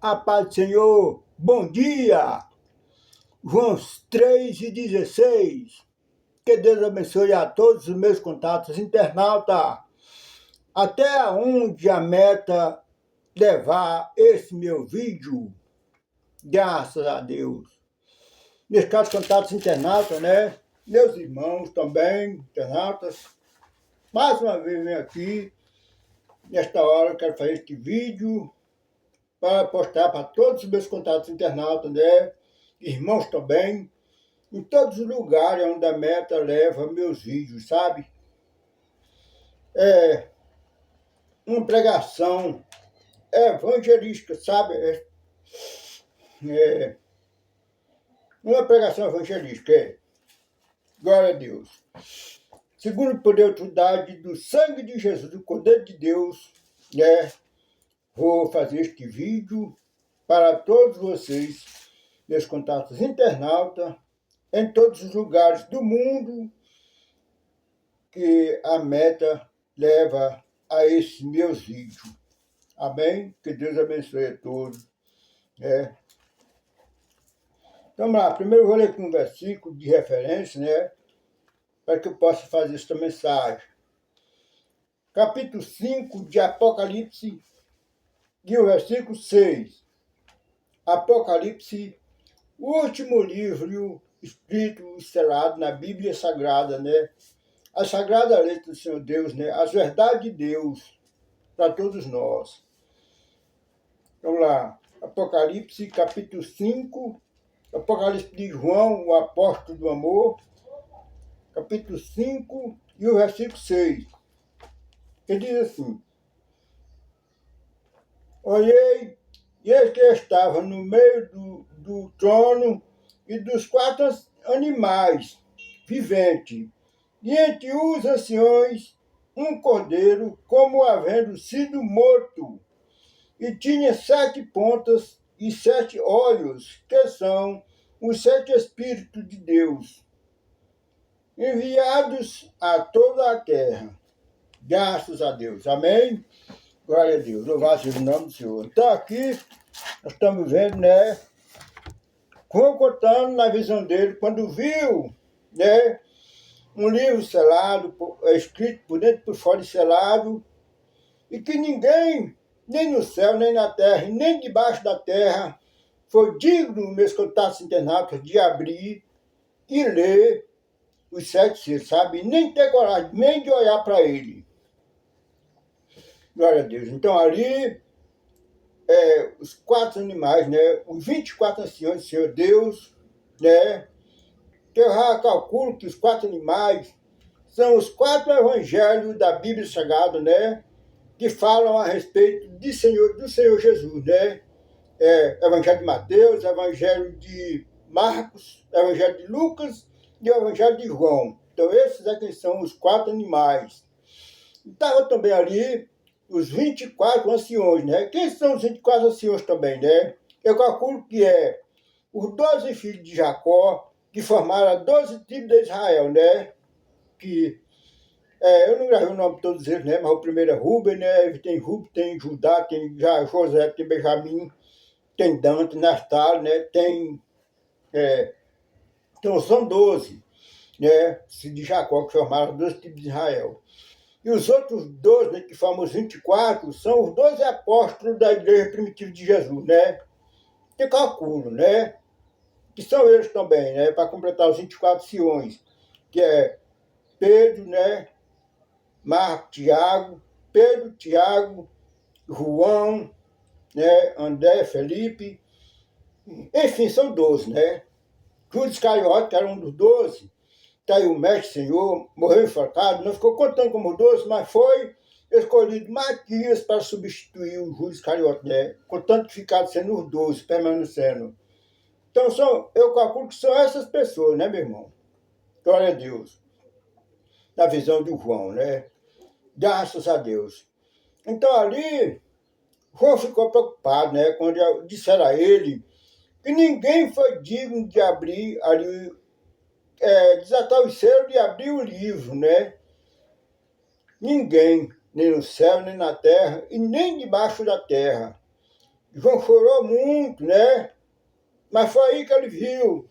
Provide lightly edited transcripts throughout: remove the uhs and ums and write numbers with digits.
A paz do Senhor, bom dia! João 3:16. Que Deus abençoe a todos os meus contatos internautas. Até onde a meta levar esse meu vídeo? Graças a Deus. Meus caros contatos internautas, né? Meus irmãos também, internautas. Mais uma vez venho aqui. Nesta hora eu quero fazer este vídeo para postar para todos os meus contatos internautas, né? Irmãos também, em todos os lugares onde a meta leva meus vídeos, sabe? É uma pregação evangelística, sabe? Uma pregação evangelística, glória a Deus. Segundo o poder e autoridade do sangue de Jesus, do Cordeiro de Deus, né? Vou fazer este vídeo para todos vocês, meus contatos internautas, em todos os lugares do mundo que a meta leva a esses meus vídeos. Amém? Que Deus abençoe a todos. Então, vamos lá. Primeiro eu vou ler aqui um versículo de referência, né? Para que eu possa fazer esta mensagem. Capítulo 5 de Apocalipse, e o versículo 6. Apocalipse, o último livro escrito e selado na Bíblia Sagrada, né? A sagrada letra do Senhor Deus, né? As verdades de Deus para todos nós. Vamos lá. Apocalipse, capítulo 5. Apocalipse de João, o apóstolo do amor. Capítulo 5 e o versículo 6. Que diz assim: Olhei, e eis que estava no meio do trono e dos 4 animais viventes, e entre os anciões um cordeiro, como havendo sido morto, e tinha 7 pontas e 7 olhos, que são os 7 Espíritos de Deus, enviados a toda a terra. Graças a Deus. Amém? Glória a Deus. Louvado seja o nome do Senhor. Então aqui nós estamos vendo, né? João contando na visão dele, quando viu, né? Um livro selado, escrito por dentro e por fora e selado, e que ninguém, nem no céu, nem na terra, nem debaixo da terra, foi digno, meus contatos internautas, de abrir e ler os 7 selos, sabe? Nem ter coragem, nem de olhar para ele. Glória a Deus. Então ali, os 4 animais, né? Os 24 anciões do Senhor Deus, né? Que eu já calculo que os 4 animais são os 4 evangelhos da Bíblia Sagrada, né? Que falam a respeito do Senhor Jesus, né? Evangelho de Mateus, Evangelho de Marcos, Evangelho de Lucas e o Evangelho de João. Então esses aqui são os 4 animais. Estava também ali os 24 anciões, né? Quem são os 24 anciões também, né? Eu calculo que os 12 filhos de Jacó, que formaram 12 tribos de Israel, né? Que eu não gravei o nome de todos eles, né? Mas o primeiro é Rubem, né? Tem Rubem, tem Judá, tem José, tem Benjamim, tem Dan, tem Naftali, né? Então são 12, né? De Jacó, que formaram 12 tribos de Israel. E os outros 12, né, que formam os 24, são os 12 apóstolos da igreja primitiva de Jesus, né? Que calculo, né? Que são eles também, né? Para completar os 24 anciões, que é Pedro, né? Marco, Pedro, Tiago, João, né? André, Felipe, enfim, são 12, né? Judas Iscariote, que era um dos 12, está aí o mestre Senhor, morreu enforcado, não ficou contando como 12, mas foi escolhido Matias para substituir o Judas Iscariote, né? Contanto que ficaram sendo os 12, permanecendo. Então, eu calculo que são essas pessoas, né, meu irmão? Glória a Deus. Na visão de João, né? Graças a Deus. Então, ali, João ficou preocupado, né? Quando disseram a ele que ninguém foi digno de abrir ali, desatar os selos e abrir o livro, né? Ninguém, nem no céu, nem na terra, e nem debaixo da terra. João chorou muito, né? Mas foi aí que ele viu.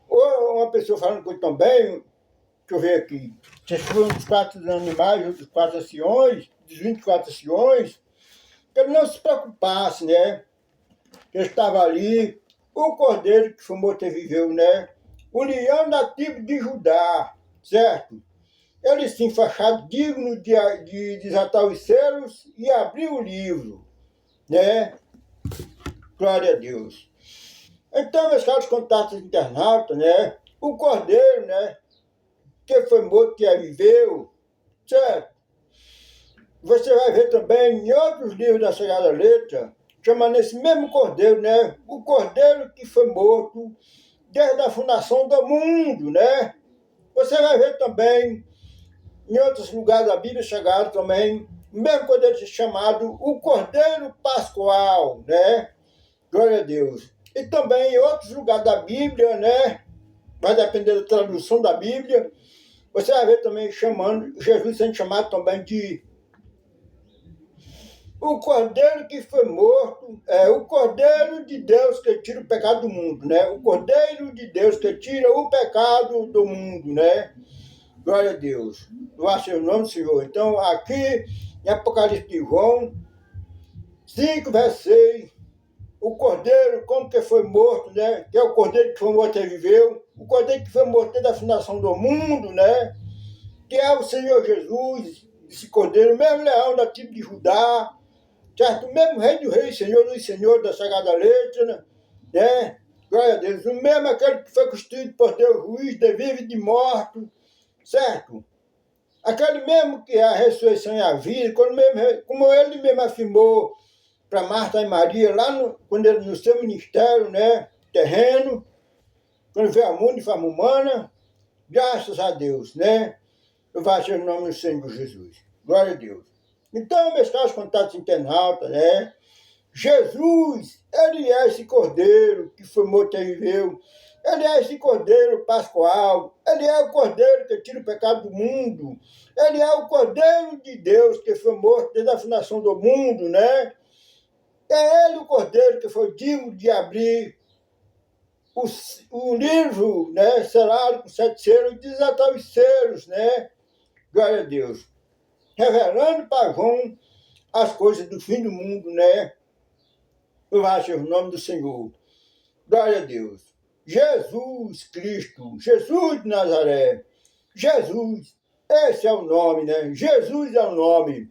Ou uma pessoa falando com ele também, deixa eu ver aqui, vocês foram dos 4 animais, dos 4 anciões, dos 24 anciões, que ele não se preocupasse, né? Ele estava ali, o cordeiro que foi morto e viveu, né? O leão da tribo de Judá, certo? Ele sim foi achado digno de desatar os selos e abrir o livro, né? Glória a Deus. Então, meus caros contatos internautas, né? O cordeiro, né? Que foi morto, que viveu, certo? Você vai ver também em outros livros da Sagrada Letra, chamando esse mesmo cordeiro, né? O cordeiro que foi morto desde a fundação do mundo, né? Você vai ver também em outros lugares da Bíblia chegado também, o mesmo cordeiro chamado o Cordeiro Pascual, né? Glória a Deus. E também em outros lugares da Bíblia, né? Vai depender da tradução da Bíblia. Você vai ver também Jesus sendo chamado também de o Cordeiro que foi morto, o Cordeiro de Deus que tira o pecado do mundo, né? O Cordeiro de Deus que tira o pecado do mundo, né? Glória a Deus. Louvado seja o nome do Senhor. Então, aqui em Apocalipse de João 5, verso 6, o Cordeiro, como que foi morto, né? Que é o Cordeiro que foi morto e viveu. O Cordeiro que foi morto desde a fundação do mundo, né? Que é o Senhor Jesus, esse Cordeiro, o mesmo leão da tribo de Judá, certo? O mesmo Rei do Rei, Senhor dos Senhores da Sagrada Letra, né? Glória a Deus. O mesmo aquele que foi constituído por Deus, juiz de vivo e de morto, certo? Aquele mesmo que é a ressurreição e a vida, como ele mesmo afirmou para Marta e Maria, quando ele no seu ministério, né? Terreno, quando veio ao mundo de forma humana, graças a Deus, né? Louvado seja o nome do Senhor Jesus. Glória a Deus. Então, meus caros contatos internautas, né? Jesus, ele é esse cordeiro que foi morto e viveu. Ele é esse cordeiro pascual. Ele é o cordeiro que tira o pecado do mundo. Ele é o cordeiro de Deus que foi morto desde a fundação do mundo, né? É ele o cordeiro que foi digno de abrir o livro, né? Selado com 7 selos e desatar os selos, né? Glória a Deus. Revelando para João as coisas do fim do mundo, né? Louvado seja o nome do Senhor. Glória a Deus. Jesus Cristo, Jesus de Nazaré. Jesus, esse é o nome, né? Jesus é o nome.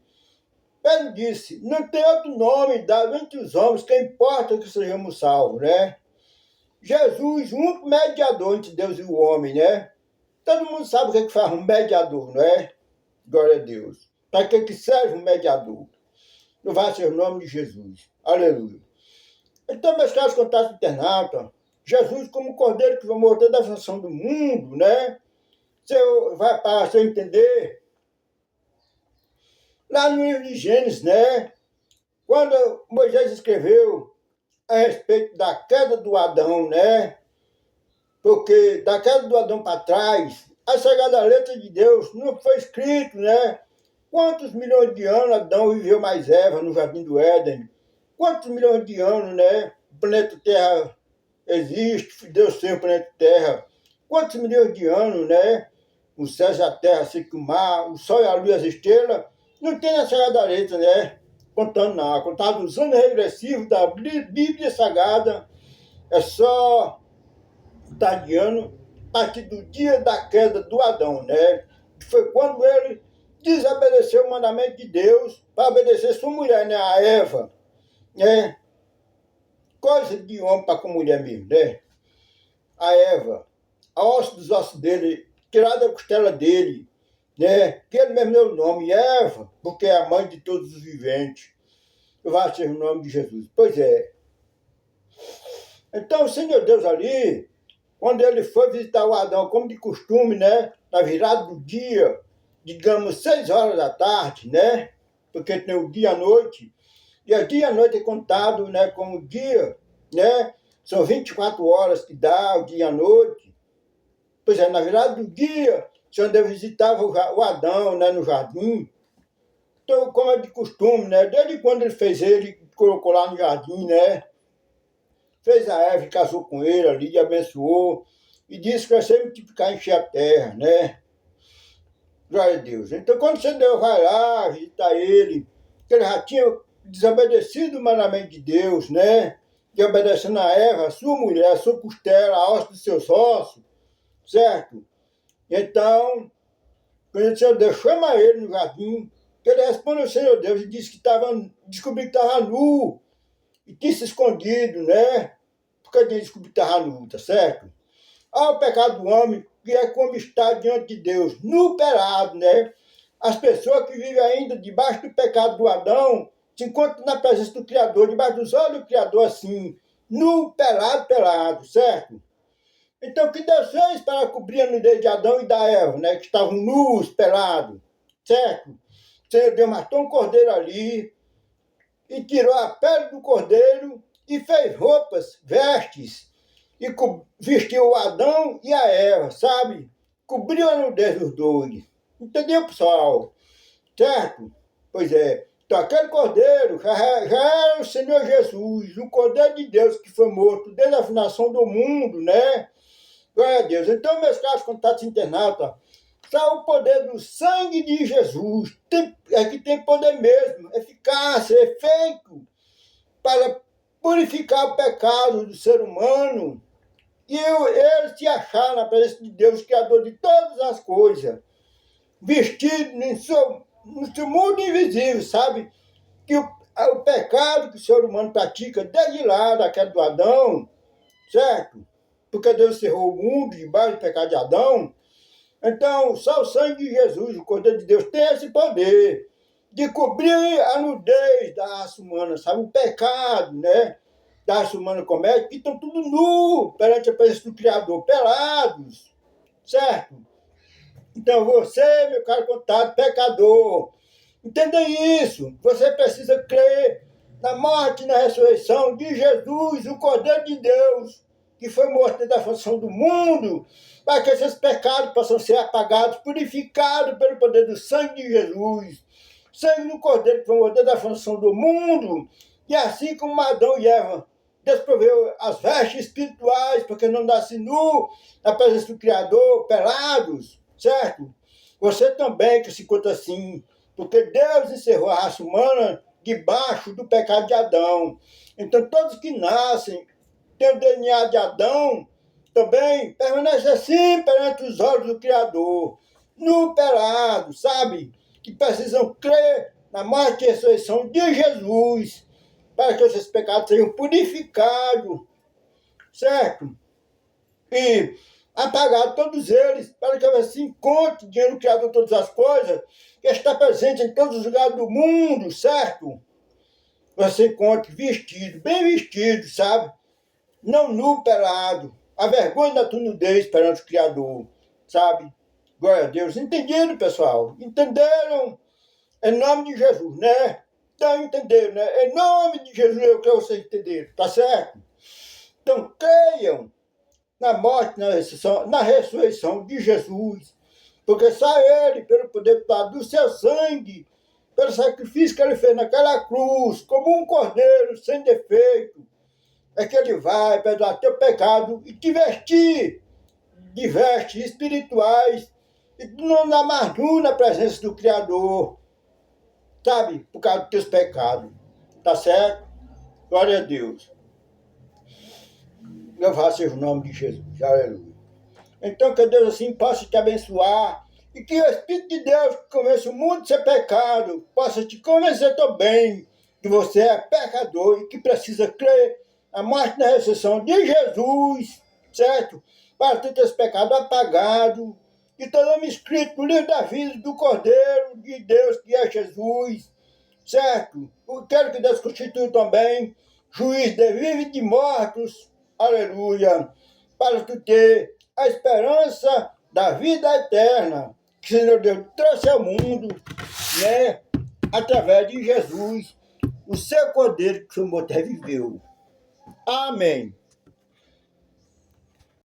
Ele disse, não tem outro nome dado entre os homens que importa que sejamos salvos, né? Jesus, o único mediador entre Deus e o homem, né? Todo mundo sabe o que faz um mediador, não é? Glória a Deus. Para que serve um mediador? Louvado seja o nome de Jesus. Aleluia. Então, meus caros contatos internautas, Jesus como cordeiro que vai morrer da função do mundo, né? Para você entender, lá no livro de Gênesis, né? Quando Moisés escreveu a respeito da queda do Adão, né? Porque da queda do Adão para trás, a Sagrada Letra de Deus não foi escrito, né? Quantos milhões de anos Adão viveu mais Eva no Jardim do Éden? Quantos milhões de anos, né? O planeta Terra existe, Deus fez o planeta Terra. Quantos milhões de anos, né? O céu e a terra, assim que o mar, o sol e a lua e as estrelas, não tem na Sagrada Letra, né? Contando nada. Contado os anos regressivos da Bíblia Sagrada, é só tardiano a partir do dia da queda do Adão, né? Que foi quando ele desobedeceu o mandamento de Deus para obedecer sua mulher, né? A Eva, né? Coisa de homem para com mulher mesmo, né? A Eva, a osso dos ossos dele, tirada da costela dele, né? Que ele mesmo deu o nome, Eva, porque é a mãe de todos os viventes. Louvado seja o nome de Jesus. Pois é. Então, o Senhor Deus ali, quando ele foi visitar o Adão, como de costume, né? Na virada do dia, digamos 6 horas da tarde, né? Porque tem o dia e a noite. E o dia e a noite é contado, né? Como dia, né? São 24 horas que dá o dia e a noite. Pois é, na virada do dia, o Senhor Deus visitava o Adão, né? No jardim. Então, como é de costume, né? Desde quando ele fez ele, colocou lá no jardim, né? Fez a Eva, casou com ele ali, abençoou, e disse que vai ser multiplicar, encher a terra, né? Glória a Deus. Então, quando você Deus vai lá visitar ele, que ele já tinha desobedecido o mandamento de Deus, né? Que obedecendo a Eva, a sua mulher, a sua costela, a osso dos seus ossos, certo? Então, quando o Senhor Deus chama ele no jardim, que ele responde ao Senhor Deus e disse que descobriu que estava nu e tinha se escondido, né? Porque ele descobriu que estava nu, tá certo? Há o pecado do homem, que é como está diante de Deus, nu pelado, né? As pessoas que vivem ainda debaixo do pecado do Adão se encontram na presença do Criador, debaixo dos olhos do Criador, assim, nu, pelado, pelado, certo? Então, o que Deus fez para cobrir a nudez de Adão e da Eva, né? Que estavam nus, pelados, certo? O Senhor Deus matou um cordeiro ali e tirou a pele do cordeiro e fez roupas, vestes, e vestiu o Adão e a Eva, sabe? Cobriu a nudez dos dois. Entendeu, pessoal? Certo? Pois é. Então, aquele cordeiro já era o Senhor Jesus, o Cordeiro de Deus que foi morto desde a fundação do mundo, né? Glória a Deus. Então, meus caros contatos internautas, sabe o poder do sangue de Jesus? É que tem poder mesmo, eficácia, efeito, para purificar o pecado do ser humano. E ele se achar na presença de Deus, Criador de todas as coisas, vestido no seu mundo invisível, sabe? Que o pecado que o ser humano pratica desde lá, da queda do Adão, certo? Porque Deus cerrou o mundo debaixo do pecado de Adão. Então, só o sangue de Jesus, o Cordeiro de Deus, tem esse poder de cobrir a nudez da raça humana, sabe? O pecado, né? Da raça humana comete, que estão tudo nu perante a presença do Criador, pelados, certo? Então, você, meu caro contato, pecador, entenda isso. Você precisa crer na morte e na ressurreição de Jesus, o Cordeiro de Deus, que foi morto da função do mundo, para que esses pecados possam ser apagados, purificados pelo poder do sangue de Jesus. Sangue do Cordeiro que foi morto da função do mundo, e assim como Adão e Eva, Deus proveu as vestes espirituais, porque não nasce nu na presença do Criador, pelados, certo? Você também que se encontra assim, porque Deus encerrou a raça humana debaixo do pecado de Adão. Então, todos que nascem, têm o DNA de Adão, também permanecem assim perante os olhos do Criador, nu, pelado, sabe? Que precisam crer na morte e ressurreição de Jesus, para que esses pecados sejam purificados, certo? E apagados todos eles, para que você se encontre diante do Criador de todas as coisas, que está presente em todos os lugares do mundo, certo? Você encontre vestido, bem vestido, sabe? Não nu, pelado, a vergonha da tua nudez perante o Criador, sabe? Glória a Deus. Entenderam, pessoal? Entenderam? Em nome de Jesus, né? Então, entenderam, né? Em nome de Jesus é o que vocês entenderam, tá certo? Então, creiam na morte, na ressurreição de Jesus, porque só Ele, pelo poder do seu sangue, pelo sacrifício que Ele fez naquela cruz, como um cordeiro sem defeito, é que Ele vai perdoar teu pecado e te vestir de vestes espirituais e não dar mais nu na presença do Criador, sabe? Por causa dos teus pecados, tá certo? Glória a Deus. Louvado seja o nome de Jesus. Aleluia. Então, que Deus assim possa te abençoar e que o Espírito de Deus que convence o mundo de ser pecado possa te convencer também que você é pecador e que precisa crer na morte e na ressurreição de Jesus, certo? Para ter teus pecados apagados e teu nome escrito no livro da vida do Cordeiro de Deus, que é Jesus, certo? Eu quero que Deus constitua também juiz de vivos e de mortos, aleluia, para tu ter a esperança da vida eterna que o Senhor Deus trouxe ao mundo, né? Através de Jesus, o seu Cordeiro que foi morto e reviveu. Amém.